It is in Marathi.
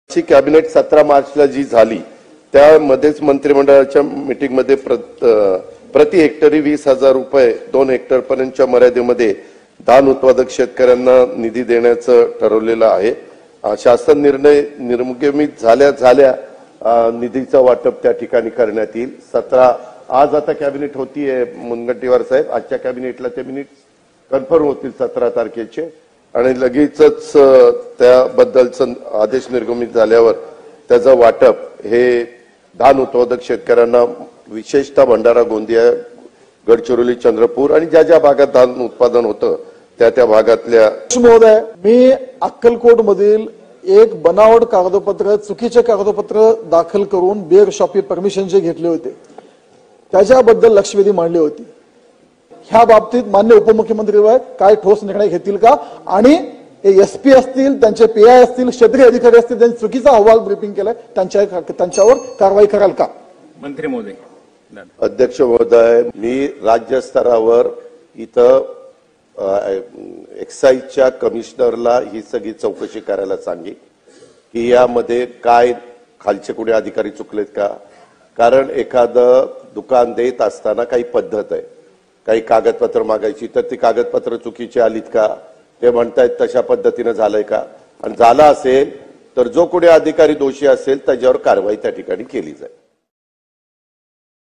ची कॅबिनेट 17 मार्चला जी झाली त्यामध्येच मंत्रिमंडळाच्या मीटिंगमध्ये प्रति हेक्टरी 20,000 रुपये 2 हेक्टर पर्यंतच्या मर्यादेमध्ये धान उत्पादक शेतकऱ्यांना निधी देण्याचं ठरवलेलं आहे। शासन निर्णय निर्गमित झाल्या निधीचं वाटप त्या ठिकाणी करण्यात येईल। 17 आज आता कॅबिनेट होतीये मुनगंटीवार साहेब, आजच्या कॅबिनेटला ते मिनिट्स कन्फर्म होतील 17 तारखेचे आणि लगेचच त्याबद्दलचं आदेश निर्गमित झाल्यावर त्याचं वाटप हे धान उत्पादक शेतकऱ्यांना विशेषतः भंडारा, गोंदिया, गडचिरोली, चंद्रपूर आणि ज्या ज्या भागात धान उत्पादन होतं त्या भागातल्या। महोदय, मी अक्कलकोट मधील एक बनावट कागदपत्र, चुकीचे कागदपत्र दाखल करून बेर शॉपी परमिशन जे घेतले होते त्याच्याबद्दल लक्षवेधी मांडली होती। ह्या बाबतीत माननीय उपमुख्यमंत्री काय ठोस निर्णय घेतील का आणि एसपी असतील, त्यांचे पीआय असतील, क्षेत्रीय अधिकारी असतील, त्यांनी चुकीचा अहवाल ब्रीफिंग केलाय त्यांच्यावर कारवाई कराल का? मंत्री महोदय। अध्यक्ष महोदय, मी राज्य स्तरावर इथं एक्साईजच्या कमिशनरला ही सगळी चौकशी करायला सांगी की यामध्ये काय खालचे कोणी अधिकारी चुकलेत का। कारण एखादं दुकान देत असताना काही पद्धत आहे, काही कागदपत्र मागायची तर ती कागदपत्र चुकीची आलीत का, ते म्हणतायत तशा पद्धतीने झालंय का, आणि झालं असेल तर जो कोणी अधिकारी दोषी असेल त्याच्यावर कारवाई त्या ठिकाणी केली जाईल।